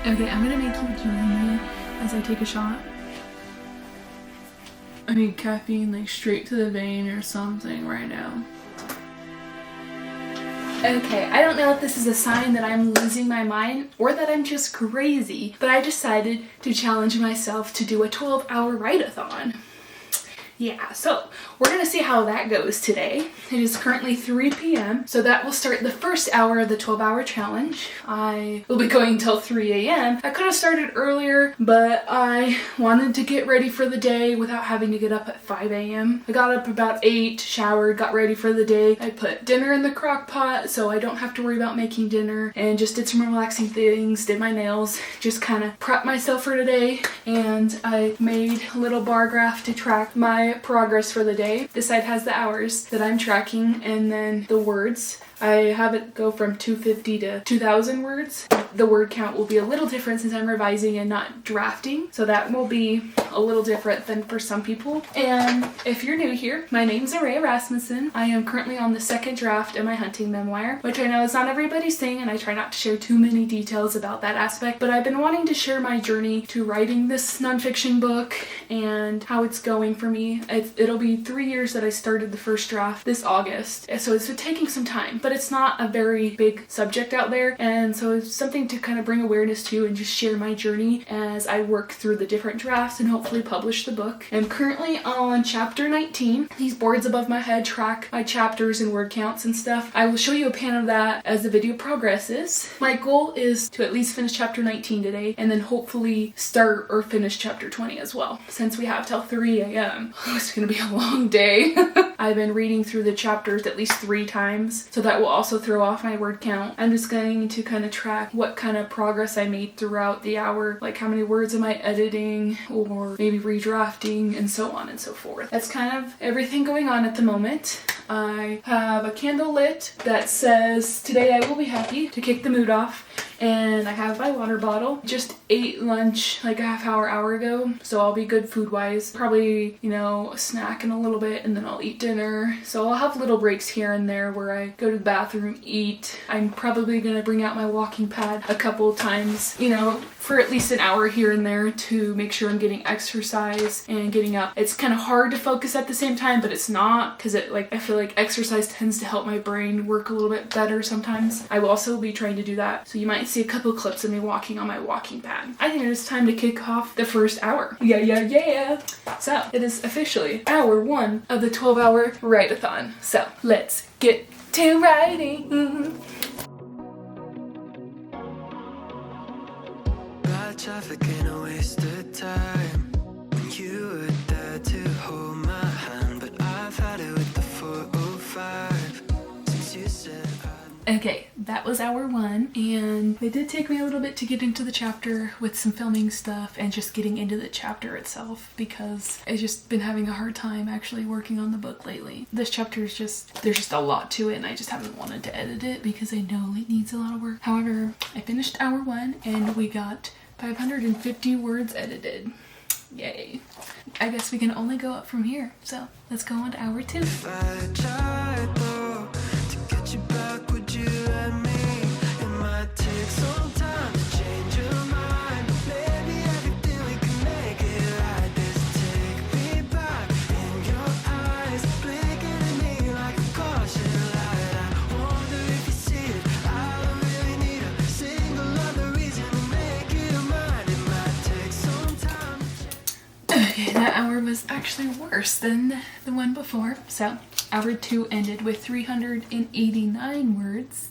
Okay, I'm gonna make you join me as I take a shot. I need caffeine like straight to the vein or something right now. Okay, I don't know if this is a sign that I'm losing my mind or that I'm just crazy, but I decided to challenge myself to do a 12-hour write-a-thon. Yeah, so we're gonna see how that goes today. It is currently 3 p.m. so that will start the first hour of the 12-hour challenge. I will be going till 3 a.m. I could have started earlier, but I wanted to get ready for the day without having to get up at 5 a.m. I got up about 8, showered, got ready for the day. I put dinner in the crock pot so I don't have to worry about making dinner, and just did some relaxing things, did my nails, just kind of prepped myself for today. And I made a little bar graph to track my progress for the day. This side has the hours that I'm tracking, and then the words. I have it go from 250 to 2,000 words. The word count will be a little different since I'm revising and not drafting, so that will be a little different than for some people. And if you're new here, my name's Araya Rasmussen. I am currently on the second draft of my hunting memoir, which I know is not everybody's thing, and I try not to share too many details about that aspect, but I've been wanting to share my journey to writing this nonfiction book and how it's going for me. It'll be 3 years that I started the first draft this August, so it's been taking some time, but it's not a very big subject out there, and so it's something to kind of bring awareness to and just share my journey as I work through the different drafts and hopefully publish the book. I'm currently on chapter 19. These boards above my head track my chapters and word counts and stuff. I will show you a pan of that as the video progresses. My goal is to at least finish chapter 19 today, and then hopefully start or finish chapter 20 as well, since we have till 3 a.m. Oh, it's gonna be a long day. I've been reading through the chapters at least 3 times, so that will also throw off my word count. I'm just going to kind of track what kind of progress I made throughout the hour, like how many words am I editing or maybe redrafting, and so on and so forth. That's kind of everything going on at the moment. I have a candle lit that says, "Today I will be happy," to kick the mood off. And I have my water bottle. Just ate lunch like a hour ago, so I'll be good food-wise. Probably, a snack in a little bit, and then I'll eat dinner. So I'll have little breaks here and there where I go to the bathroom, eat. I'm probably gonna bring out my walking pad a couple times, for at least an hour here and there to make sure I'm getting exercise and getting up. It's kind of hard to focus at the same time, but it's not, because I feel like exercise tends to help my brain work a little bit better sometimes. I will also be trying to do that, so you might see a couple clips of me walking on my walking pad. I think it's time to kick off the first hour. Yeah. So it is officially hour 1 of the 12-hour write-a-thon. So let's get to writing. Traffic ain't a waste of time when you were there to hold my hand, but I've had it with the 405 since you said Okay, that was hour 1, and it did take me a little bit to get into the chapter with some filming stuff and just getting into the chapter itself, because I've just been having a hard time actually working on the book lately. This chapter is there's just a lot to it, and I just haven't wanted to edit it because I know it needs a lot of work. However, I finished hour 1 and we got 550 words edited. Yay. I guess we can only go up from here. So let's go on to hour 2. if I tried though to get you back, would you let me? It might take some time to change your mind, but maybe everything we can make it right. This take me back in your eyes, blinking at me like a caution light. I wonder if you see it. I don't really need a single other reason to make it mine. It might take some time to change. Okay, that hour was actually worse than the one before. So hour 2 ended with 389 words.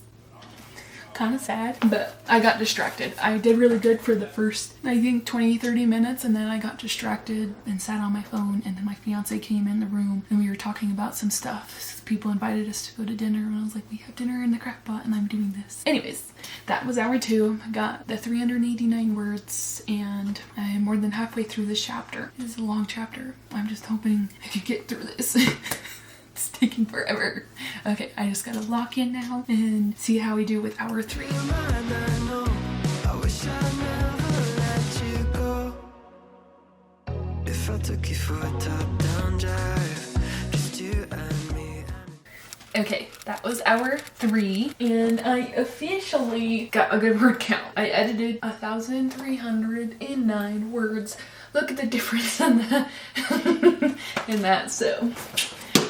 Kind of sad, but I got distracted. I did really good for the first, I think, 20-30 minutes, and then I got distracted and sat on my phone, and then my fiance came in the room and we were talking about some stuff. People invited us to go to dinner, and I was like, we have dinner in the crack pot and I'm doing this. Anyways, that was hour 2. I got the 389 words, and I am more than halfway through this chapter. It is a long chapter. I'm just hoping I can get through this. It's taking forever. Okay, I just gotta lock in now and see how we do with hour 3. I wish I never let you go. If I took you for a top-down drive, just you and me. Okay, that was hour 3, and I officially got a good word count. I edited 1,309 words. Look at the difference in that. in that, so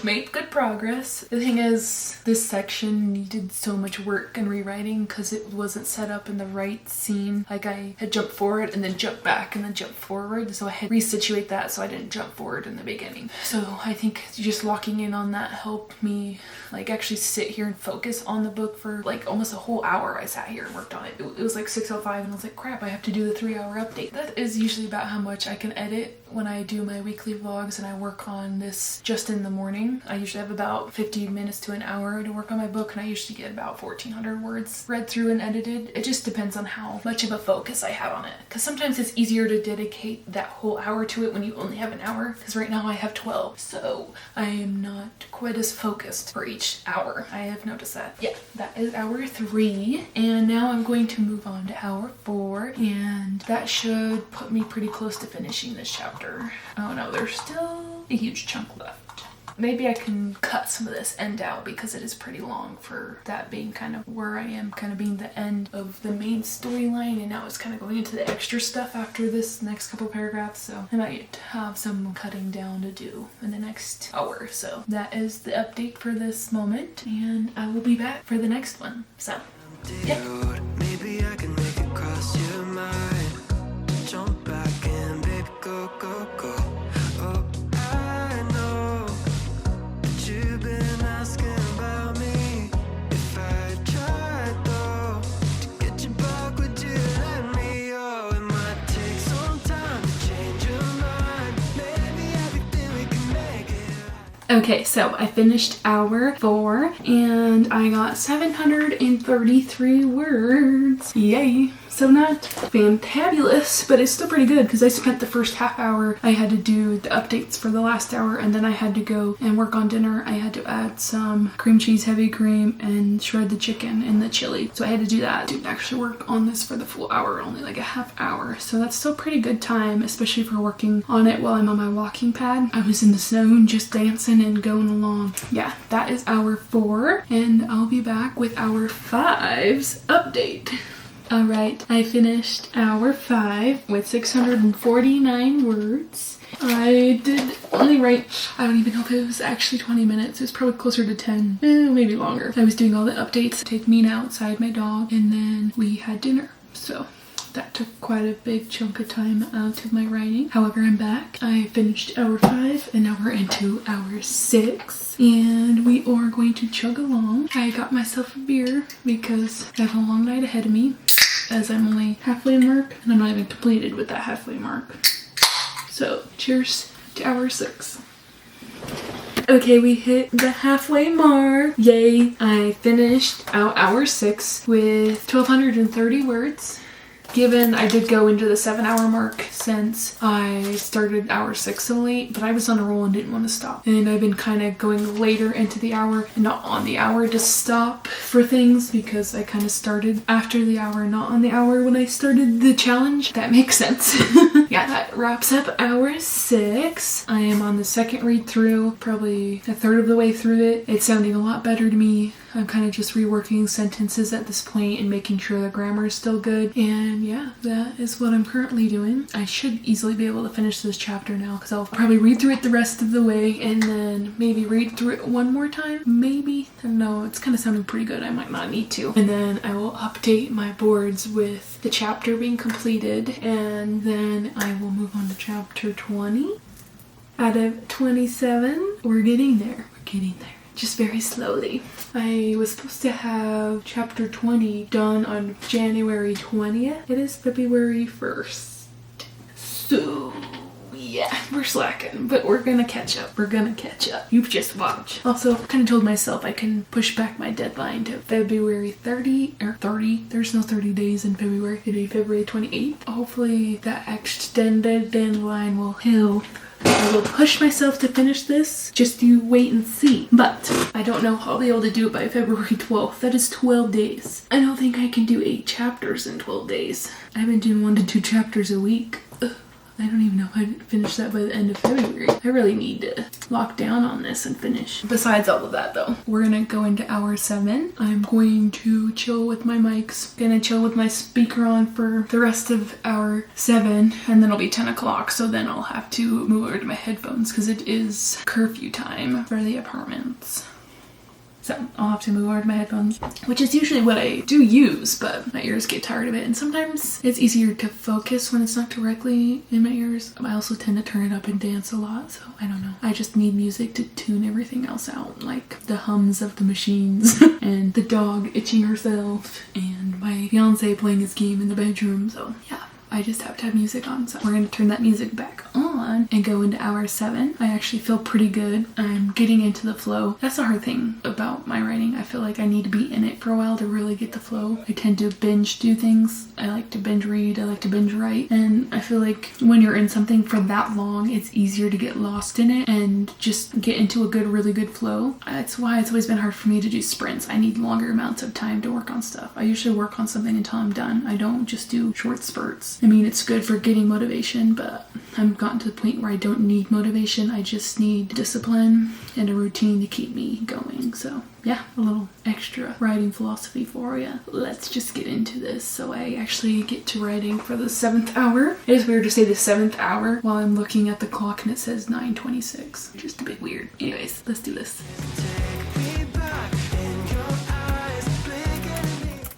made good progress. The thing is, this section needed so much work and rewriting because it wasn't set up in the right scene. Like, I had jumped forward and then jumped back and then jumped forward, so I had to resituate that so I didn't jump forward in the beginning. So I think just locking in on that helped me like actually sit here and focus on the book for like almost a whole hour. I sat here and worked on it. It was like 6:05 and I was like, crap, I have to do the 3-hour update. That is usually about how much I can edit when I do my weekly vlogs and I work on this just in the morning. I usually have about 15 minutes to an hour to work on my book, and I usually get about 1,400 words read through and edited. It just depends on how much of a focus I have on it, because sometimes it's easier to dedicate that whole hour to it when you only have an hour, because right now I have 12, so I am not quite as focused for each hour. I have noticed that. Yeah, that is hour 3, and now I'm going to move on to hour 4, and that should put me pretty close to finishing this chapter. Oh no, there's still a huge chunk left. Maybe I can cut some of this end out because it is pretty long for that being kind of where I am, kind of being the end of the main storyline, and now it's kind of going into the extra stuff after this next couple paragraphs, so I might have some cutting down to do in the next hour. So that is the update for this moment, and I will be back for the next one. So, yeah. Maybe I can make it cross your mind. Jump back in, baby, go, go, go. Oh, I know that you've been asking about me. If I tried, though, to get you back, would you let me? Oh, it might take some time to change your mind. Maybe everything we can make it. Okay, so I finished hour 4 and I got 733 words. Yay! So not fantabulous, but it's still pretty good because I spent the first half hour, I had to do the updates for the last hour, and then I had to go and work on dinner. I had to add some cream cheese, heavy cream, and shred the chicken in the chili. So I had to do that. I didn't actually work on this for the full hour, only like a half hour. So that's still pretty good time, especially for working on it while I'm on my walking pad. I was in the zone just dancing and going along. Yeah, that is hour 4, and I'll be back with hour 5's update. Alright, I finished hour 5 with 649 words. I did only write, I don't even know if it was actually 20 minutes. It was probably closer to 10, maybe longer. I was doing all the updates, take Mina outside, my dog, and then we had dinner. So that took quite a big chunk of time out of my writing. However, I'm back. I finished hour 5 and now we're into hour 6. And we are going to chug along. I got myself a beer because I have a long night ahead of me, as I'm only halfway mark, and I'm not even completed with that halfway mark. So, cheers to hour 6. Okay, we hit the halfway mark. Yay! I finished hour 6 with 1,230 words. Given I did go into the 7-hour mark since I started hour 6 so late, but I was on a roll and didn't want to stop. And I've been kind of going later into the hour and not on the hour to stop for things because I kind of started after the hour, not on the hour when I started the challenge. That makes sense. Yeah, that wraps up hour 6. I am on the second read through, probably a third of the way through it. It's sounding a lot better to me. I'm kind of just reworking sentences at this point and making sure the grammar is still good. And yeah, that is what I'm currently doing. I should easily be able to finish this chapter now because I'll probably read through it the rest of the way and then maybe read through it one more time. Maybe. I don't know. It's kind of sounding pretty good. I might not need to. And then I will update my boards with the chapter being completed, and then I will move on to chapter 20. Out of 27, we're getting there. We're getting there. Just very slowly. I was supposed to have chapter 20 done on January 20th. It is February 1st. So, yeah, we're slacking, but we're gonna catch up. We're gonna catch up. You just watch. Also, I kind of told myself I can push back my deadline to February 30, or 30. There's no 30 days in February. It'll be February 28th. Hopefully that extended deadline will help. I will push myself to finish this. Just you wait and see. But I don't know how I'll be able to do it by February 12th. That is 12 days. I don't think I can do 8 chapters in 12 days. I've been doing 1 to 2 chapters a week. Ugh, I don't even know if I'd finish that by the end of February. I really need to lock down on this and finish. Besides all of that though, we're gonna go into hour 7. I'm going to chill with my mics. Gonna chill with my speaker on for the rest of hour 7, and then it'll be 10 o'clock. So then I'll have to move over to my headphones because it is curfew time for the apartments. So I'll have to move over to my headphones, which is usually what I do use, but my ears get tired of it. And sometimes it's easier to focus when it's not directly in my ears. I also tend to turn it up and dance a lot, so I don't know. I just need music to tune everything else out, like the hums of the machines and the dog itching herself and my fiance playing his game in the bedroom. So yeah. I just have to have music on, so we're going to turn that music back on and go into hour 7. I actually feel pretty good. I'm getting into the flow. That's the hard thing about my writing. I feel like I need to be in it for a while to really get the flow. I tend to binge do things. I like to binge read. I like to binge write. And I feel like when you're in something for that long, it's easier to get lost in it and just get into a really good flow. That's why it's always been hard for me to do sprints. I need longer amounts of time to work on stuff. I usually work on something until I'm done. I don't just do short spurts. I mean, it's good for getting motivation, but I've gotten to the point where I don't need motivation. I just need discipline and a routine to keep me going. So yeah, a little extra writing philosophy for you. Let's just get into this. So I actually get to writing for the 7th hour. It is weird to say the 7th hour while I'm looking at the clock and it says 9:26. Just a bit weird. Anyways, let's do this.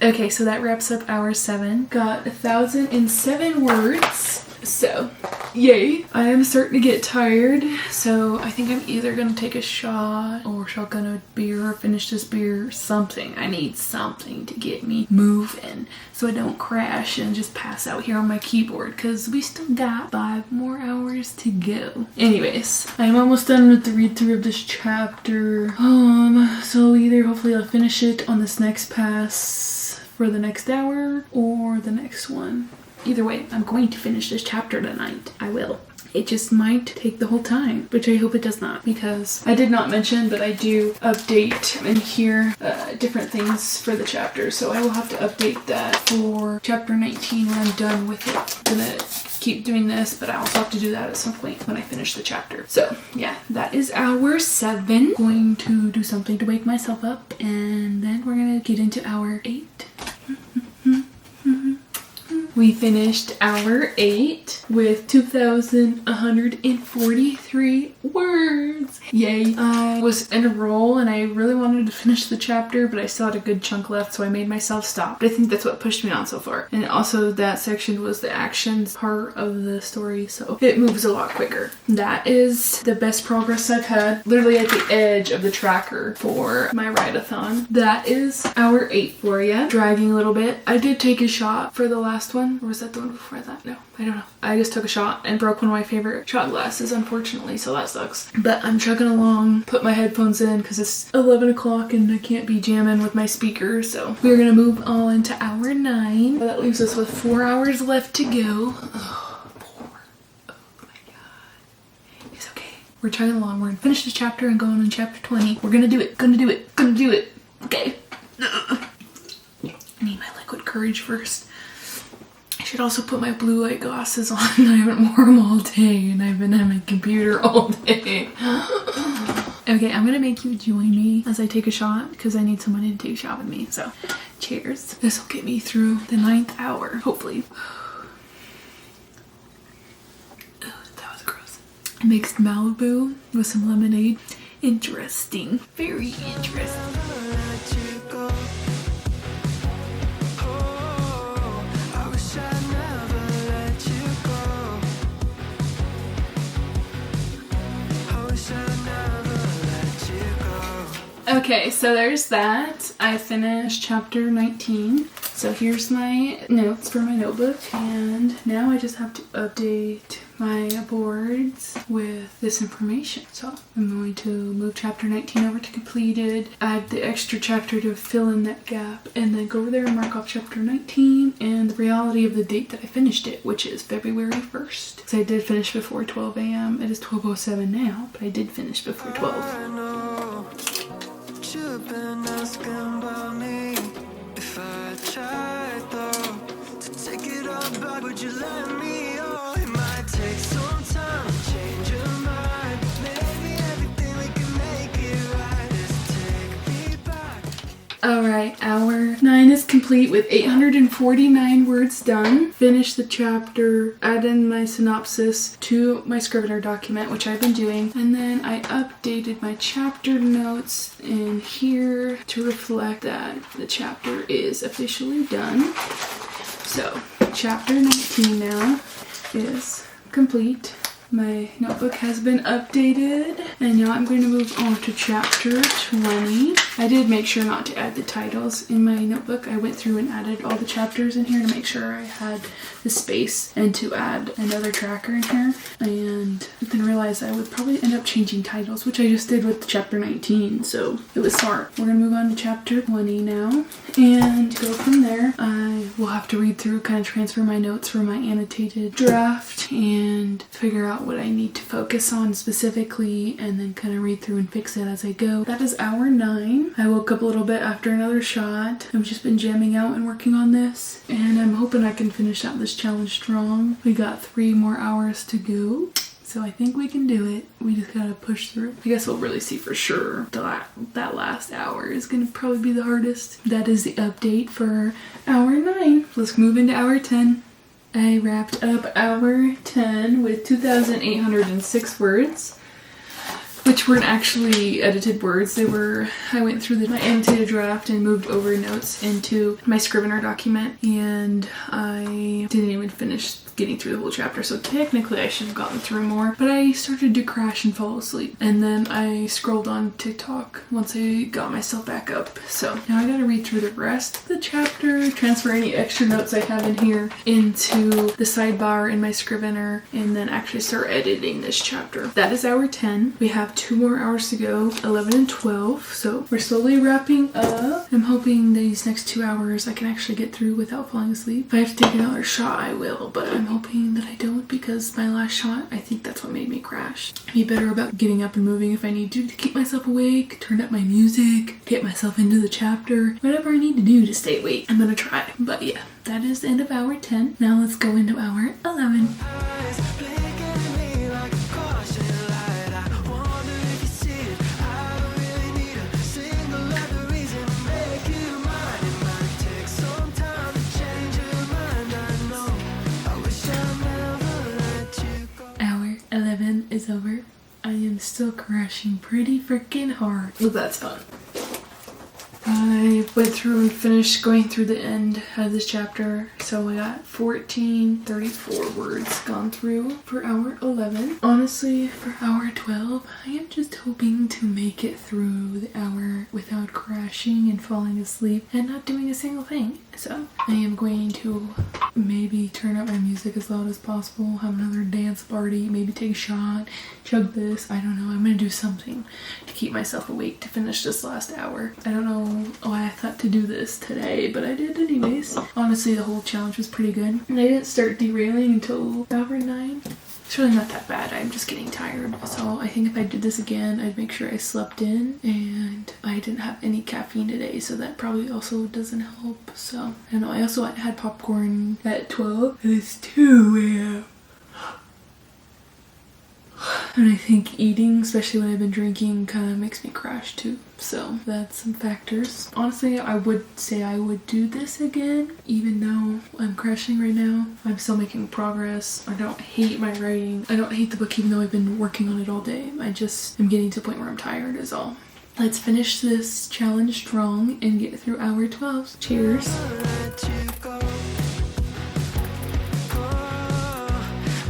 Okay, so that wraps up hour 7. Got 1,007 words. So, yay. I am starting to get tired, so I think I'm either gonna take a shot or shotgun a beer or finish this beer, something. I need something to get me moving so I don't crash and just pass out here on my keyboard because we still got 5 more hours to go. Anyways, I'm almost done with the read through of this chapter. So either hopefully I'll finish it on this next pass for the next hour or the next one. Either way, I'm going to finish this chapter tonight. I will. It just might take the whole time, which I hope it does not, because I did not mention that I do update in here different things for the chapter, so I will have to update that for chapter 19 when I'm done with it. I'm gonna keep doing this, but I also have to do that at some point when I finish the chapter. So yeah, that is hour 7. Going to do something to wake myself up, and then we're gonna get into hour 8. We finished hour 8 with 2,143 words. Yay. I was in a roll and I really wanted to finish the chapter, but I still had a good chunk left, so I made myself stop. But I think that's what pushed me on so far. And also that section was the actions part of the story, so it moves a lot quicker. That is the best progress I've had, literally at the edge of the tracker for my write-a-thon. That is hour 8 for you. Dragging a little bit. I did take a shot for the last one. Or was that the one before that? No, I don't know. I just took a shot and broke one of my favorite shot glasses, unfortunately, so that sucks. But I'm chugging along, put my headphones in because it's 11 o'clock and I can't be jamming with my speaker, so we're gonna move on to hour 9. That leaves us with 4 hours left to go. Oh, 4. Oh my god. It's okay. We're chugging along. We're gonna finish this chapter and go on in chapter 20. We're gonna do it. Gonna do it. Gonna do it. Okay. I need my liquid courage first. I should also put my blue light glasses on. I haven't worn them all day and I've been at my computer all day. Okay, I'm gonna make you join me as I take a shot because I need somebody to take a shot with me. So, cheers. This will get me through the 9th hour, hopefully. That was gross. Mixed Malibu with some lemonade. Interesting. Very interesting. Okay, so there's that. I finished chapter 19. So here's my notes for my notebook. And now I just have to update my boards with this information. So I'm going to move chapter 19 over to completed, add the extra chapter to fill in that gap, and then go over there and mark off chapter 19 and the reality of the date that I finished it, which is February 1st. Because I did finish before 12 a.m. It is 12:07 now, but I did finish before 12. You've been asking about me if I tried though to take it all back, would you let me? Oh, it might take take some time to change your mind. Maybe everything we can make it right. Just take me back. Alright, hour 9 is complete with 849 words done. Finished the chapter, added in my synopsis to my Scrivener document, which I've been doing, and then I updated my chapter notes in here to reflect that the chapter is officially done. So, chapter 19 now is complete. My notebook has been updated, and now I'm going to move on to chapter 20. I did make sure not to add the titles in my notebook. I went through and added all the chapters in here to make sure I had the space and to add another tracker in here, and then realized I would probably end up changing titles, which I just did with chapter 19, so it was smart. We're gonna move on to chapter 20 now and go from there. I will have to read through, kind of transfer my notes from my annotated draft and figure out what I need to focus on specifically, and then kind of read through and fix it as I go. That is hour 9. I woke up a little bit after another shot. I've just been jamming out and working on this, and I'm hoping I can finish out this challenge strong. We got 3 more hours to go, so I think we can do it. We just gotta push through. I guess we'll really see for sure. That last hour is gonna probably be the hardest. That is the update for hour 9. Let's move into hour 10. I wrapped up hour 10 with 2,806 words, which weren't actually edited words. I went through my annotated draft and moved over notes into my Scrivener document, and I didn't even finish getting through the whole chapter, so technically I should have gotten through more, but I started to crash and fall asleep, and then I scrolled on TikTok once I got myself back up. So now I gotta read through the rest of the chapter, transfer any extra notes I have in here into the sidebar in my Scrivener, and then actually start editing this chapter. That is hour 10. We have 2 more hours to go, 11 and 12, so we're slowly wrapping up. I'm hoping these next 2 hours I can actually get through without falling asleep. If I have to take another shot, I will, but I'm hoping that I don't, because my last shot, I think that's what made me crash. Be better about getting up and moving if I need to keep myself awake, turn up my music, get myself into the chapter, whatever I need to do to stay awake. I'm gonna try. But yeah, that is the end of hour 10. Now let's go into hour 11. Eyes blinking at me like a caution light. I wonder if you see it. I don't really need a single other reason to make you mine. It might take some time to change your mind. I know. I wish I never let you go. Hour 11 is over. I am still crashing pretty freaking hard. Well, that's fun. I went through and finished going through the end of this chapter, so we got 1434 words gone through for hour 11. Honestly, for hour 12, I am just hoping to make it through the hour without crashing and falling asleep and not doing a single thing. So I am going to maybe turn up my music as loud as possible, have another dance party, maybe take a shot, chug this, I don't know. I'm gonna do something to keep myself awake to finish this last hour. I don't know why I thought to do this today, but I did anyways. Honestly, the whole challenge was pretty good, and I didn't start derailing until hour 9. It's really not that bad. I'm just getting tired. So I think if I did this again, I'd make sure I slept in, and I didn't have any caffeine today, so that probably also doesn't help. So I don't know. I also had popcorn at 12, and it's 2 a.m. And I think eating, especially when I've been drinking, kind of makes me crash too. So that's some factors. Honestly, I would say I would do this again, even though I'm crashing right now. I'm still making progress. I don't hate my writing. I don't hate the book, even though I've been working on it all day. I just am getting to the point where I'm tired is all. Let's finish this challenge strong and get through hour 12. Cheers. Let you go. Oh,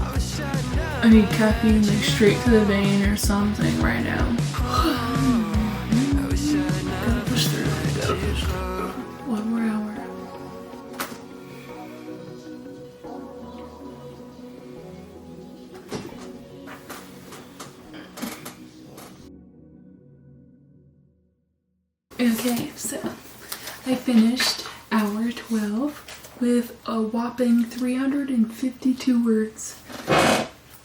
I wish I never I need caffeine like straight to the vein or something right now. I wish I never Gotta push through. Gotta push through. 1 more hour. Okay, so I finished hour 12 with a whopping 352 words.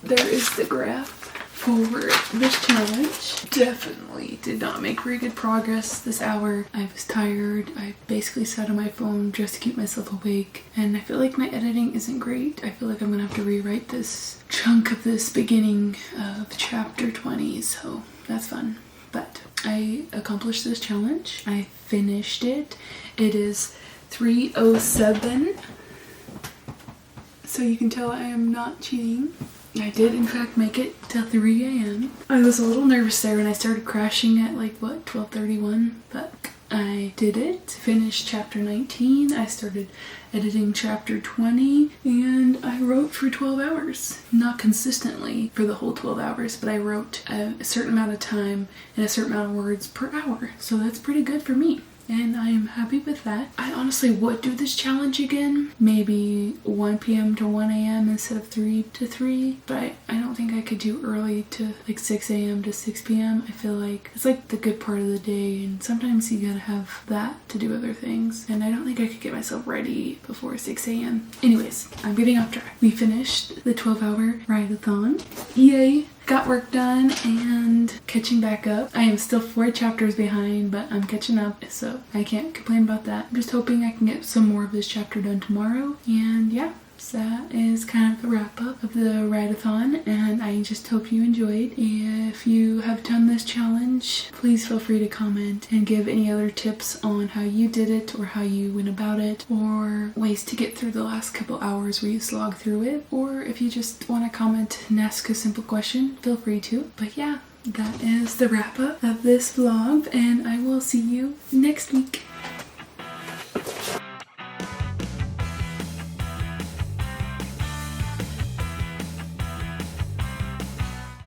There is the graph. for this challenge. Definitely did not make very good progress this hour. I was tired. I basically sat on my phone just to keep myself awake, and I feel like my editing isn't great. I feel like I'm gonna have to rewrite this chunk of this beginning of chapter 20, so that's fun. But I accomplished this challenge. I finished it. It is 3:07. So you can tell I am not cheating. I did in fact make it till 3 a.m. I was a little nervous there when I started crashing at like what, 12:31, but I did it. Finished chapter 19. I started editing chapter 20, and I wrote for 12 hours. Not consistently for the whole 12 hours, but I wrote a certain amount of time and a certain amount of words per hour. So that's pretty good for me, and I am happy with that. I honestly would do this challenge again, maybe 1 p.m. to 1 a.m. instead of 3 to 3, but I don't think I could do early to like 6 a.m. to 6 p.m. I feel like it's like the good part of the day, and sometimes you gotta have that to do other things, and I don't think I could get myself ready before 6 a.m. Anyways, I'm getting off track. We finished the 12-hour write-a-thon. Yay! Got work done and catching back up. I am still 4 chapters behind, but I'm catching up, so I can't complain about that. I'm just hoping I can get some more of this chapter done tomorrow. And yeah, so that is kind of the wrap up of the write-a-thon, and I just hope you enjoyed. If you have done this challenge, please feel free to comment and give any other tips on how you did it or how you went about it, or ways to get through the last couple hours where you slog through it, or if you just want to comment and ask a simple question, feel free to. But yeah, that is the wrap up of this vlog, and I will see you next week.